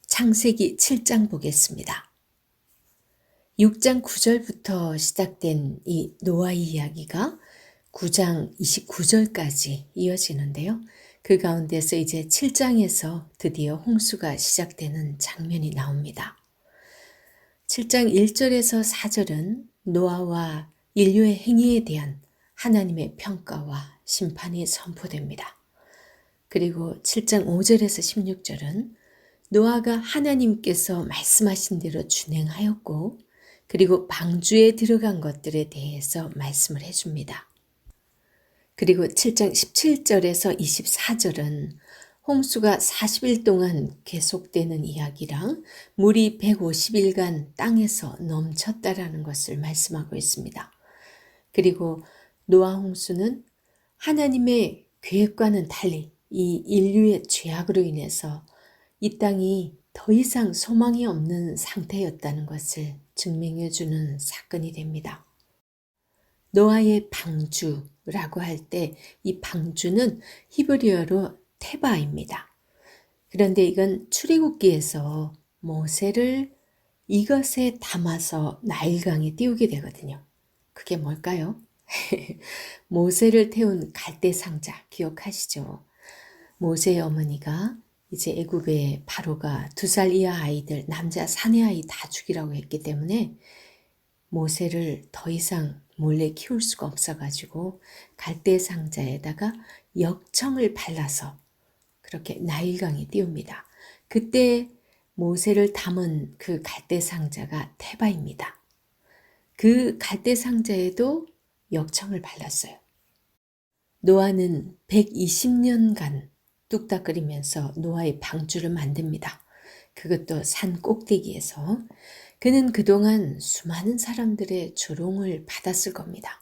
창세기 7장 보겠습니다. 6장 9절부터 시작된 이 노아의 이야기가 9장 29절까지 이어지는데요. 그 가운데서 이제 7장에서 드디어 홍수가 시작되는 장면이 나옵니다. 7장 1절에서 4절은 노아와 인류의 행위에 대한 하나님의 평가와 심판이 선포됩니다. 그리고 7장 5절에서 16절은 노아가 하나님께서 말씀하신 대로 준행하였고 그리고 방주에 들어간 것들에 대해서 말씀을 해줍니다. 그리고 7장 17절에서 24절은 홍수가 40일 동안 계속되는 이야기랑 물이 150일간 땅에서 넘쳤다라는 것을 말씀하고 있습니다. 그리고 노아 홍수는 하나님의 계획과는 달리 이 인류의 죄악으로 인해서 이 땅이 더 이상 소망이 없는 상태였다는 것을 증명해 주는 사건이 됩니다. 노아의 방주라고 할 때 이 방주는 히브리어로 테바입니다. 그런데 이건 출애굽기에서 모세를 이것에 담아서 나일강에 띄우게 되거든요. 그게 뭘까요? 모세를 태운 갈대 상자 기억하시죠? 모세의 어머니가 이제 애굽의 바로가 2살 이하 아이들, 남자 사내 아이 다 죽이라고 했기 때문에 모세를 더 이상 몰래 키울 수가 없어가지고 갈대 상자에다가 역청을 발라서 그렇게 나일강에 띄웁니다. 그때 모세를 담은 그 갈대 상자가 테바입니다. 그 갈대 상자에도 역청을 발랐어요. 노아는 120년간 뚝딱거리면서 노아의 방주를 만듭니다. 그것도 산 꼭대기에서. 그는 그동안 수많은 사람들의 조롱을 받았을 겁니다.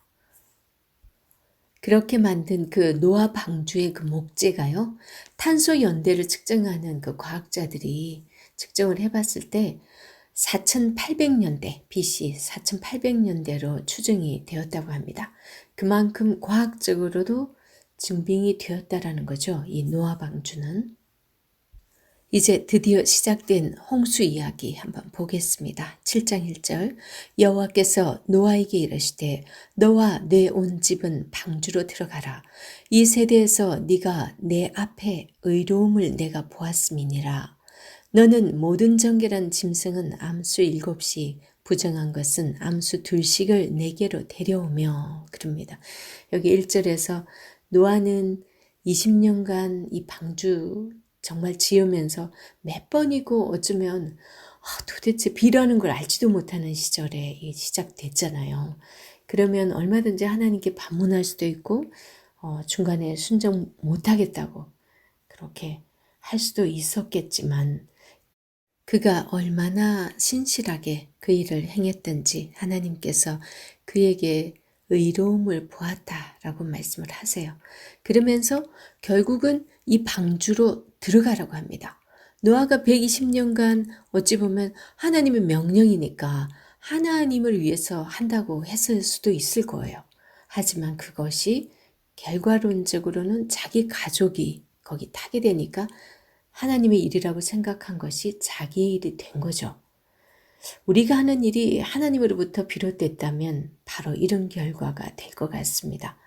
그렇게 만든 그 노아 방주의 그 목재가요, 탄소 연대를 측정하는 그 과학자들이 측정을 해봤을 때 4800년대, BC 4800년대로 추정이 되었다고 합니다. 그만큼 과학적으로도 증빙이 되었다라는 거죠. 이 노아 방주는. 이제 드디어 시작된 홍수 이야기 한번 보겠습니다. 7장 1절 여호와께서 노아에게 이르시되 너와 내 온 집은 방주로 들어가라. 이 세대에서 네가 내 앞에 의로움을 내가 보았음이니라. 너는 모든 정결한 짐승은 암수 7씩 부정한 것은 암수 2씩을 내게로 데려오며 그럽니다. 여기 1절에서 노아는 20년간 이 방주 정말 지으면서 몇 번이고 어쩌면 도대체 비라는 걸 알지도 못하는 시절에 시작됐잖아요. 그러면 얼마든지 하나님께 반문할 수도 있고 중간에 순종 못하겠다고 그렇게 할 수도 있었겠지만 그가 얼마나 신실하게 그 일을 행했던지 하나님께서 그에게 의로움을 보았다라고 말씀을 하세요. 그러면서 결국은 이 방주로 들어가라고 합니다. 노아가 120년간 어찌 보면 하나님의 명령이니까 하나님을 위해서 한다고 했을 수도 있을 거예요. 하지만 그것이 결과론적으로는 자기 가족이 거기 타게 되니까 하나님의 일이라고 생각한 것이 자기의 일이 된 거죠. 우리가 하는 일이 하나님으로부터 비롯됐다면 바로 이런 결과가 될 것 같습니다.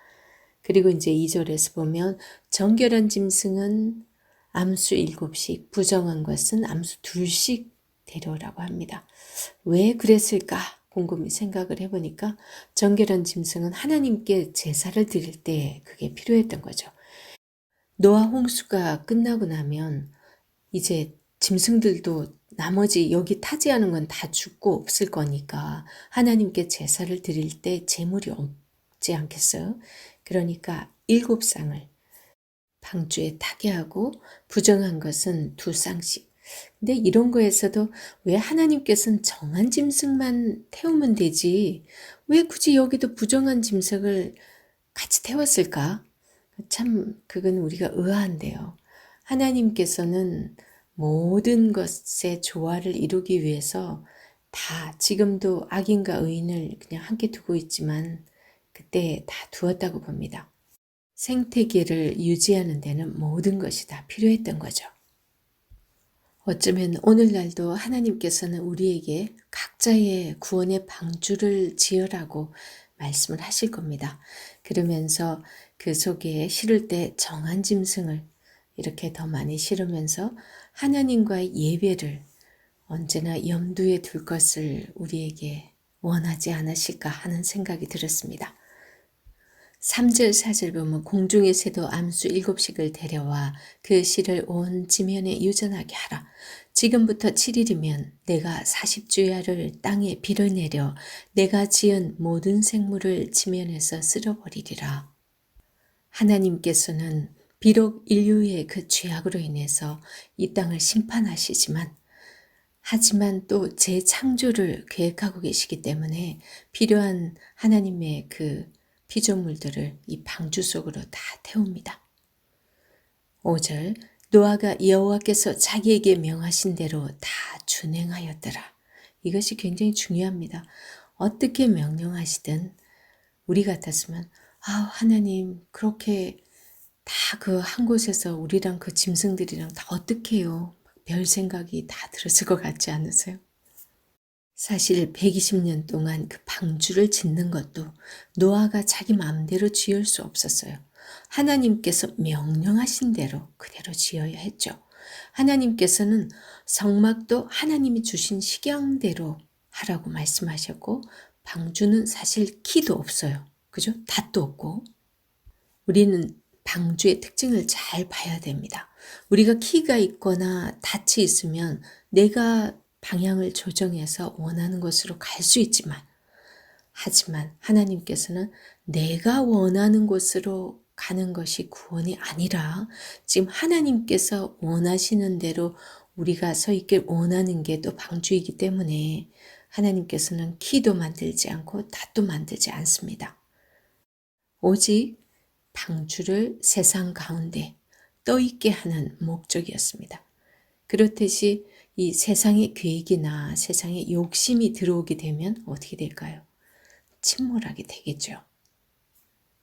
그리고 이제 2절에서 보면 정결한 짐승은 암수 7씩, 부정한 것은 암수 2씩 데려오라고 합니다. 왜 그랬을까 곰곰이 생각을 해보니까 정결한 짐승은 하나님께 제사를 드릴 때 그게 필요했던 거죠. 노아 홍수가 끝나고 나면 이제 짐승들도 나머지 여기 타지 않은 건 다 죽고 없을 거니까 하나님께 제사를 드릴 때 제물이 없지 않겠어요? 그러니까 7쌍을 방주에 타게 하고 부정한 것은 2쌍씩. 근데 이런 거에서도 왜 하나님께서는 정한 짐승만 태우면 되지 왜 굳이 여기도 부정한 짐승을 같이 태웠을까? 참 그건 우리가 의아한데요. 하나님께서는 모든 것의 조화를 이루기 위해서 다 지금도 악인과 의인을 그냥 함께 두고 있지만 그때 다 두었다고 봅니다. 생태계를 유지하는 데는 모든 것이 다 필요했던 거죠. 어쩌면 오늘날도 하나님께서는 우리에게 각자의 구원의 방주를 지으라고 말씀을 하실 겁니다. 그러면서 그 속에 실을 때 정한 짐승을 이렇게 더 많이 실으면서 하나님과의 예배를 언제나 염두에 둘 것을 우리에게 원하지 않으실까 하는 생각이 들었습니다. 3절 4절 보면 공중의 새도 암수 7씩을 데려와 그 실을 온 지면에 유전하게 하라. 지금부터 7일이면 내가 40주야를 땅에 비를 내려 내가 지은 모든 생물을 지면에서 쓸어버리리라. 하나님께서는 비록 인류의 그 죄악으로 인해서 이 땅을 심판하시지만 하지만 또 재창조를 계획하고 계시기 때문에 필요한 하나님의 그 피조물들을 이 방주 속으로 다 태웁니다. 5절 노아가 여호와께서 자기에게 명하신 대로 다 준행하였더라. 이것이 굉장히 중요합니다. 어떻게 명령하시든 우리 같았으면 하나님 그렇게 다 그 한 곳에서 우리랑 그 짐승들이랑 다 어떻게 해요? 별 생각이 다 들었을 것 같지 않으세요? 사실 120년 동안 그 방주를 짓는 것도 노아가 자기 마음대로 지을 수 없었어요. 하나님께서 명령하신 대로 그대로 지어야 했죠. 하나님께서는 성막도 하나님이 주신 식양대로 하라고 말씀하셨고 방주는 사실 키도 없어요. 그죠? 닷도 없고. 우리는 방주의 특징을 잘 봐야 됩니다. 우리가 키가 있거나 닷이 있으면 내가 방향을 조정해서 원하는 곳으로 갈 수 있지만 하지만 하나님께서는 내가 원하는 곳으로 가는 것이 구원이 아니라 지금 하나님께서 원하시는 대로 우리가 서 있길 원하는 게 또 방주이기 때문에 하나님께서는 키도 만들지 않고 닷도 만들지 않습니다. 오직 방주를 세상 가운데 떠있게 하는 목적이었습니다. 그렇듯이 이 세상의 계획이나 세상의 욕심이 들어오게 되면 어떻게 될까요? 침몰하게 되겠죠.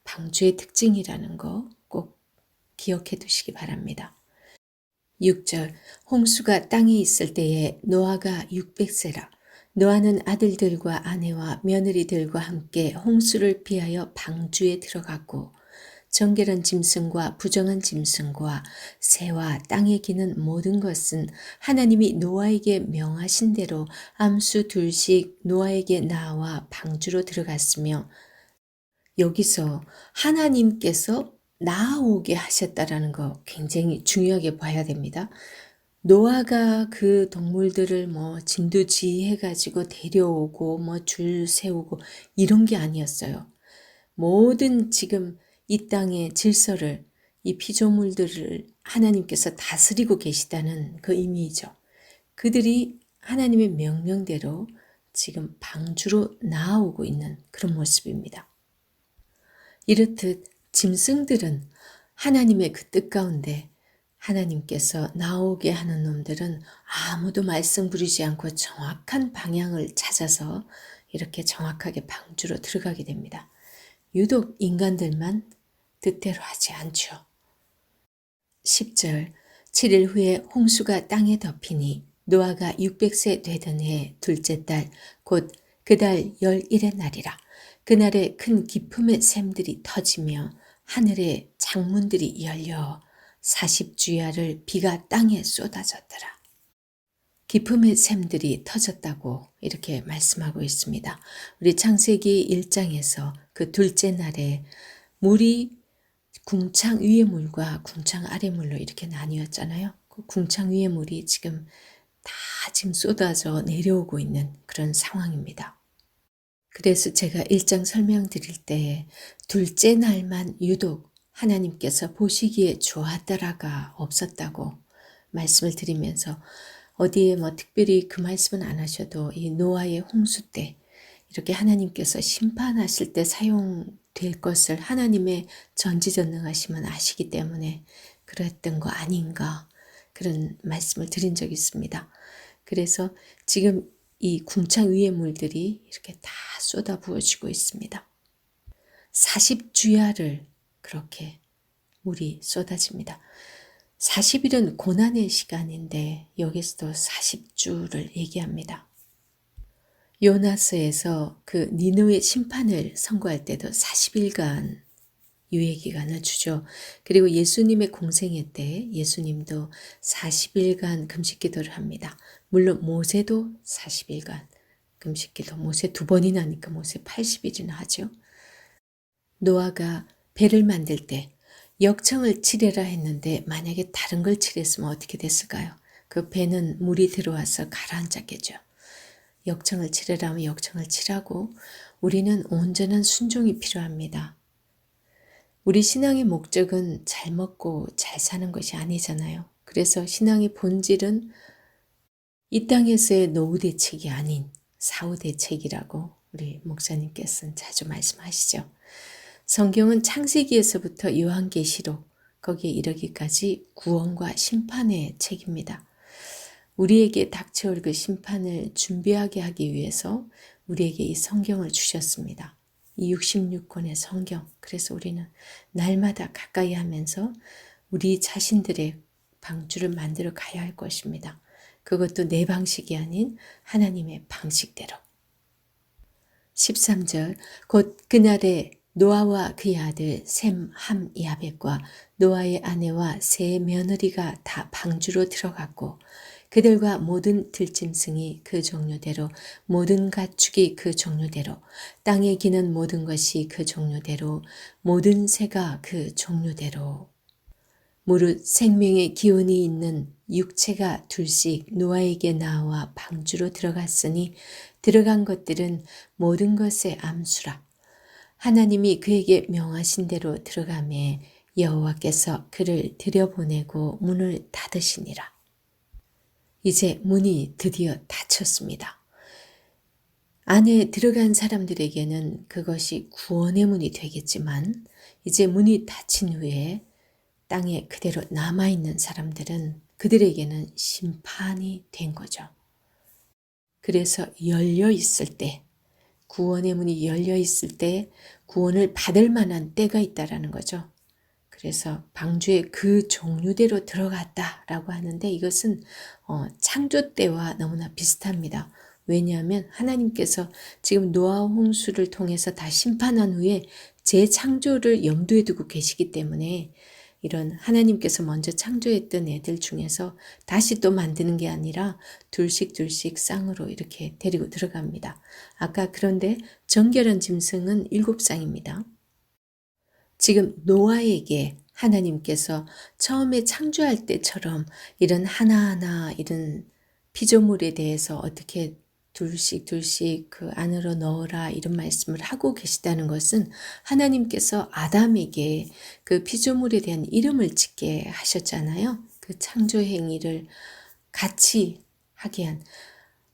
방주의 특징이라는 거 꼭 기억해 두시기 바랍니다. 6절 홍수가 땅에 있을 때에 노아가 600세라 노아는 아들들과 아내와 며느리들과 함께 홍수를 피하여 방주에 들어갔고 정결한 짐승과 부정한 짐승과 새와 땅에 기는 모든 것은 하나님이 노아에게 명하신 대로 암수 2씩 노아에게 나와 방주로 들어갔으며 여기서 하나님께서 나오게 하셨다라는 거 굉장히 중요하게 봐야 됩니다. 노아가 그 동물들을 진두지휘해가지고 데려오고 줄 세우고 이런 게 아니었어요. 모든 지금 이 땅의 질서를 이 피조물들을 하나님께서 다스리고 계시다는 그 의미이죠. 그들이 하나님의 명령대로 지금 방주로 나아오고 있는 그런 모습입니다. 이렇듯 짐승들은 하나님의 그 뜻 가운데 하나님께서 나오게 하는 놈들은 아무도 말썽 부리지 않고 정확한 방향을 찾아서 이렇게 정확하게 방주로 들어가게 됩니다. 유독 인간들만 뜻대로 하지 않죠. 10절 7일 후에 홍수가 땅에 덮이니 노아가 600세 되던 해 둘째 달 곧 그 달 11의 날이라. 그날에 큰 기품의 샘들이 터지며 하늘의 창문들이 열려 40주야를 비가 땅에 쏟아졌더라. 기품의 샘들이 터졌다고 이렇게 말씀하고 있습니다. 우리 창세기 1장에서 그 둘째 날에 물이 궁창 위의 물과 궁창 아래 물로 이렇게 나뉘었잖아요. 그 궁창 위의 물이 지금 다 지금 쏟아져 내려오고 있는 그런 상황입니다. 그래서 제가 1장 설명드릴 때 둘째 날만 유독 하나님께서 보시기에 좋았더라가 없었다고 말씀을 드리면서 어디에 특별히 그 말씀은 안 하셔도 이 노아의 홍수 때 이렇게 하나님께서 심판하실 때 사용될 것을 하나님의 전지전능하심은 아시기 때문에 그랬던 거 아닌가 그런 말씀을 드린 적이 있습니다. 그래서 지금 이 궁창 위의 물들이 이렇게 다 쏟아 부어지고 있습니다. 40주야를 그렇게 물이 쏟아집니다. 40일은 고난의 시간인데 여기서도 40주를 얘기합니다. 요나서에서 그 니느웨 심판을 선고할 때도 40일간 유예기간을 주죠. 그리고 예수님의 공생애 때 예수님도 40일간 금식기도를 합니다. 물론 모세도 40일간 금식기도, 모세 2번이나 하니까 모세 80일이나 하죠. 노아가 배를 만들 때 역청을 칠해라 했는데 만약에 다른 걸 칠했으면 어떻게 됐을까요? 그 배는 물이 들어와서 가라앉았겠죠. 역청을 칠해라 하면 역청을 칠하고 우리는 온전한 순종이 필요합니다. 우리 신앙의 목적은 잘 먹고 잘 사는 것이 아니잖아요. 그래서 신앙의 본질은 이 땅에서의 노후 대책이 아닌 사후 대책이라고 우리 목사님께서는 자주 말씀하시죠. 성경은 창세기에서부터 요한계시록 거기에 이르기까지 구원과 심판의 책입니다. 우리에게 닥쳐올 그 심판을 준비하게 하기 위해서 우리에게 이 성경을 주셨습니다. 이 66권의 성경. 그래서 우리는 날마다 가까이 하면서 우리 자신들의 방주를 만들어 가야 할 것입니다. 그것도 내 방식이 아닌 하나님의 방식대로. 13절 곧 그날에 노아와 그의 아들 셈, 함, 야벳과 노아의 아내와 세 며느리가 다 방주로 들어갔고 그들과 모든 들짐승이 그 종류대로 모든 가축이 그 종류대로 땅에 기는 모든 것이 그 종류대로 모든 새가 그 종류대로 무릇 생명의 기운이 있는 육체가 둘씩 노아에게 나와 방주로 들어갔으니 들어간 것들은 모든 것의 암수라. 하나님이 그에게 명하신 대로 들어가매 여호와께서 그를 들여보내고 문을 닫으시니라. 이제 문이 드디어 닫혔습니다. 안에 들어간 사람들에게는 그것이 구원의 문이 되겠지만 이제 문이 닫힌 후에 땅에 그대로 남아있는 사람들은 그들에게는 심판이 된 거죠. 그래서 열려 있을 때, 구원의 문이 열려 있을 때 구원을 받을 만한 때가 있다라는 거죠. 그래서 방주에 그 종류대로 들어갔다라고 하는데 이것은 창조 때와 너무나 비슷합니다. 왜냐하면 하나님께서 지금 노아 홍수를 통해서 다 심판한 후에 재창조를 염두에 두고 계시기 때문에 이런 하나님께서 먼저 창조했던 애들 중에서 다시 또 만드는 게 아니라 둘씩 쌍으로 이렇게 데리고 들어갑니다. 아까 그런데 정결한 짐승은 7쌍입니다. 지금 노아에게 하나님께서 처음에 창조할 때처럼 이런 하나하나 이런 피조물에 대해서 어떻게 둘씩 그 안으로 넣어라 이런 말씀을 하고 계시다는 것은 하나님께서 아담에게 그 피조물에 대한 이름을 짓게 하셨잖아요. 그 창조 행위를 같이 하게 한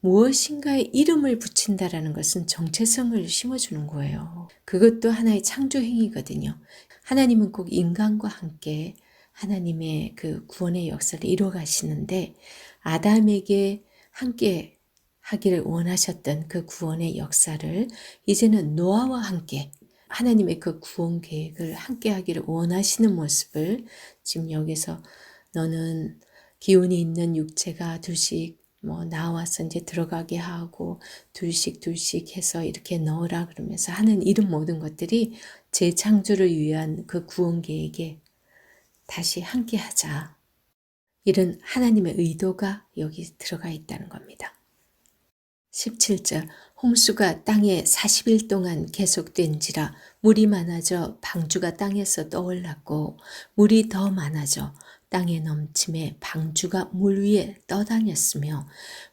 무엇인가에 이름을 붙인다라는 것은 정체성을 심어주는 거예요. 그것도 하나의 창조 행위거든요. 하나님은 꼭 인간과 함께 하나님의 그 구원의 역사를 이루어 가시는데 아담에게 함께 하기를 원하셨던 그 구원의 역사를 이제는 노아와 함께 하나님의 그 구원 계획을 함께 하기를 원하시는 모습을 지금 여기서 너는 기운이 있는 육체가 둘씩 나와서 이제 들어가게 하고 둘씩 해서 이렇게 넣으라 그러면서 하는 이런 모든 것들이 재창조를 위한 그 구원 계획에 다시 함께 하자. 이런 하나님의 의도가 여기 들어가 있다는 겁니다. 17절 홍수가 땅에 40일 동안 계속된지라 물이 많아져 방주가 땅에서 떠올랐고 물이 더 많아져 땅에 넘침에 방주가 물 위에 떠다녔으며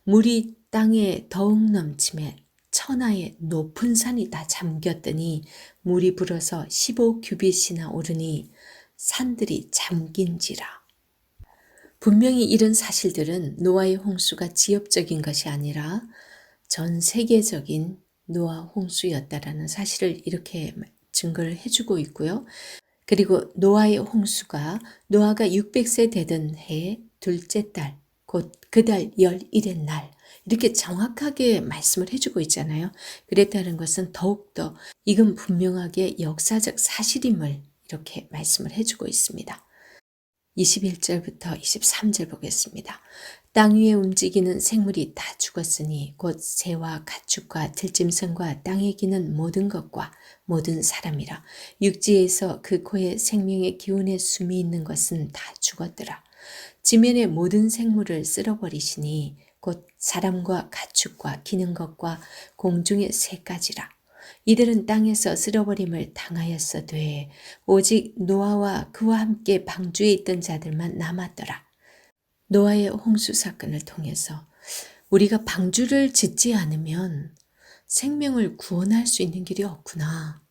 물이 땅에 더욱 넘침에 천하의 높은 산이 다 잠겼더니 물이 불어서 15규빗이나 오르니 산들이 잠긴지라. 분명히 이런 사실들은 노아의 홍수가 지역적인 것이 아니라 전 세계적인 노아 홍수였다라는 사실을 이렇게 증거를 해주고 있고요. 그리고 노아의 홍수가 노아가 600세 되던 해에 둘째 달, 곧 그 달 11의 날 이렇게 정확하게 말씀을 해주고 있잖아요. 그랬다는 것은 더욱더 이건 분명하게 역사적 사실임을 이렇게 말씀을 해주고 있습니다. 21절부터 23절 보겠습니다. 땅 위에 움직이는 생물이 다 죽었으니 곧 새와 가축과 들짐승과 땅에 기는 모든 것과 모든 사람이라. 육지에서 그 코에 생명의 기운의 숨이 있는 것은 다 죽었더라. 지면의 모든 생물을 쓸어버리시니 곧 사람과 가축과 기는 것과 공중의 새까지라. 이들은 땅에서 쓸어버림을 당하였어되 오직 노아와 그와 함께 방주에 있던 자들만 남았더라. 노아의 홍수 사건을 통해서 우리가 방주를 짓지 않으면 생명을 구원할 수 있는 길이 없구나.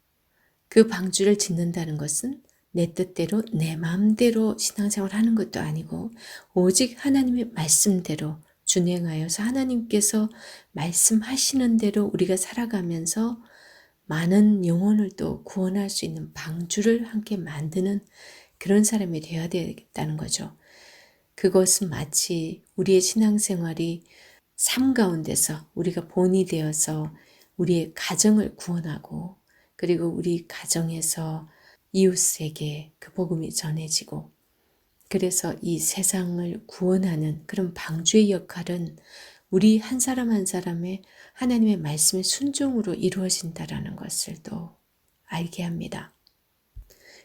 그 방주를 짓는다는 것은 내 뜻대로 내 마음대로 신앙생활을 하는 것도 아니고 오직 하나님의 말씀대로 준행하여서 하나님께서 말씀하시는 대로 우리가 살아가면서 많은 영혼을 또 구원할 수 있는 방주를 함께 만드는 그런 사람이 되어야 되겠다는 거죠. 그것은 마치 우리의 신앙생활이 삶 가운데서 우리가 본이 되어서 우리의 가정을 구원하고 그리고 우리 가정에서 이웃에게 그 복음이 전해지고 그래서 이 세상을 구원하는 그런 방주의 역할은 우리 한 사람 한 사람의 하나님의 말씀의 순종으로 이루어진다라는 것을 또 알게 합니다.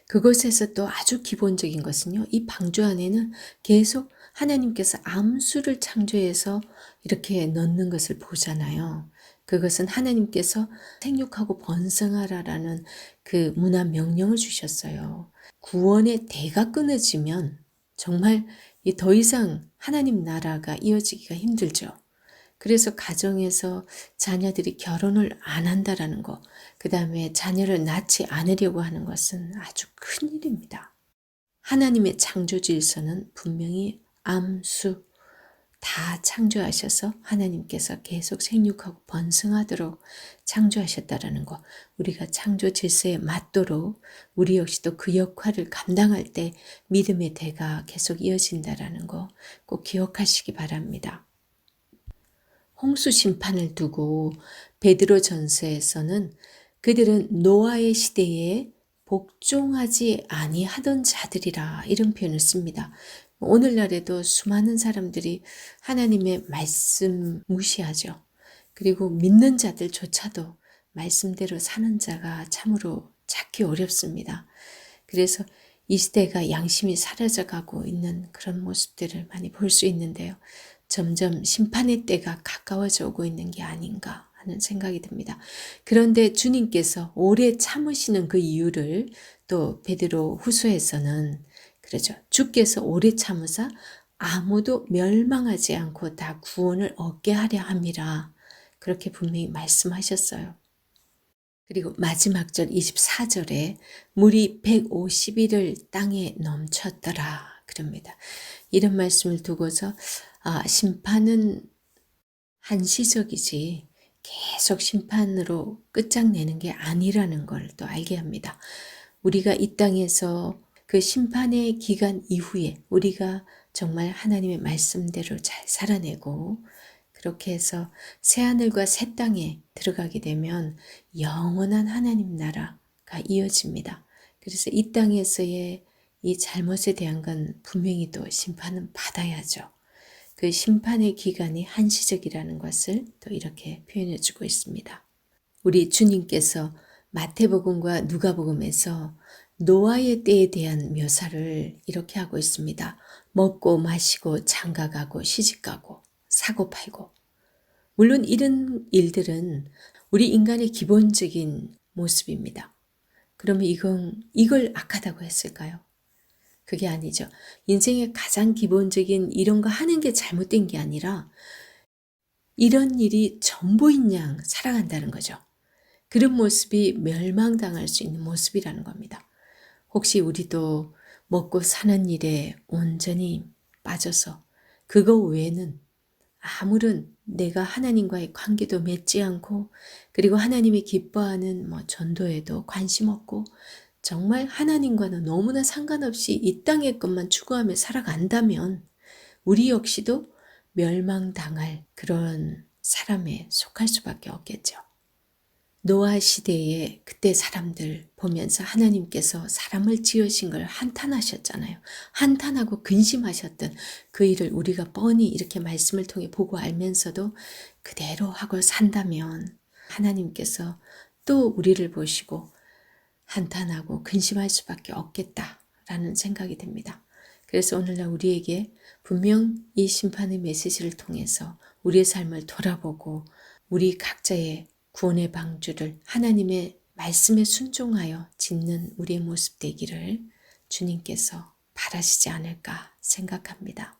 그것에서 또 아주 기본적인 것은요. 이 방주 안에는 계속 하나님께서 암수를 창조해서 이렇게 넣는 것을 보잖아요. 그것은 하나님께서 생육하고 번성하라라는 그 문화 명령을 주셨어요. 구원의 대가 끊어지면 정말 더 이상 하나님 나라가 이어지기가 힘들죠. 그래서 가정에서 자녀들이 결혼을 안 한다라는 거, 그 다음에 자녀를 낳지 않으려고 하는 것은 아주 큰 일입니다. 하나님의 창조 질서는 분명히 암수 다 창조하셔서 하나님께서 계속 생육하고 번성하도록 창조하셨다라는 거, 우리가 창조 질서에 맞도록 우리 역시도 그 역할을 감당할 때 믿음의 대가 계속 이어진다라는 거 꼭 기억하시기 바랍니다. 홍수 심판을 두고 베드로 전서에서는 그들은 노아의 시대에 복종하지 아니하던 자들이라 이런 표현을 씁니다. 오늘날에도 수많은 사람들이 하나님의 말씀 무시하죠. 그리고 믿는 자들조차도 말씀대로 사는 자가 참으로 찾기 어렵습니다. 그래서 이 시대가 양심이 사라져가고 있는 그런 모습들을 많이 볼 수 있는데요. 점점 심판의 때가 가까워져 오고 있는 게 아닌가 하는 생각이 듭니다. 그런데 주님께서 오래 참으시는 그 이유를 또 베드로 후서에서는 그러죠. 주께서 오래 참으사 아무도 멸망하지 않고 다 구원을 얻게 하려 함이라 그렇게 분명히 말씀하셨어요. 그리고 마지막 절 24절에 물이 150일을 땅에 넘쳤더라 그럽니다. 이런 말씀을 두고서 심판은 한시적이지 계속 심판으로 끝장내는 게 아니라는 걸 또 알게 합니다. 우리가 이 땅에서 그 심판의 기간 이후에 우리가 정말 하나님의 말씀대로 잘 살아내고 그렇게 해서 새하늘과 새 땅에 들어가게 되면 영원한 하나님 나라가 이어집니다. 그래서 이 땅에서의 이 잘못에 대한 건 분명히 또 심판은 받아야죠. 그 심판의 기간이 한시적이라는 것을 또 이렇게 표현해 주고 있습니다. 우리 주님께서 마태복음과 누가복음에서 노아의 때에 대한 묘사를 이렇게 하고 있습니다. 먹고 마시고 장가가고 시집가고 사고 팔고. 물론 이런 일들은 우리 인간의 기본적인 모습입니다. 그러면 이걸 악하다고 했을까요? 그게 아니죠. 인생의 가장 기본적인 이런 거 하는 게 잘못된 게 아니라 이런 일이 전부인 양 살아간다는 거죠. 그런 모습이 멸망당할 수 있는 모습이라는 겁니다. 혹시 우리도 먹고 사는 일에 온전히 빠져서 그거 외에는 아무런 내가 하나님과의 관계도 맺지 않고 그리고 하나님이 기뻐하는 전도에도 관심 없고 정말 하나님과는 너무나 상관없이 이 땅의 것만 추구하며 살아간다면 우리 역시도 멸망당할 그런 사람에 속할 수밖에 없겠죠. 노아 시대에 그때 사람들 보면서 하나님께서 사람을 지으신 걸 한탄하셨잖아요. 한탄하고 근심하셨던 그 일을 우리가 뻔히 이렇게 말씀을 통해 보고 알면서도 그대로 하고 산다면 하나님께서 또 우리를 보시고 한탄하고 근심할 수밖에 없겠다라는 생각이 듭니다. 그래서 오늘날 우리에게 분명 이 심판의 메시지를 통해서 우리의 삶을 돌아보고 우리 각자의 구원의 방주를 하나님의 말씀에 순종하여 짓는 우리의 모습 되기를 주님께서 바라시지 않을까 생각합니다.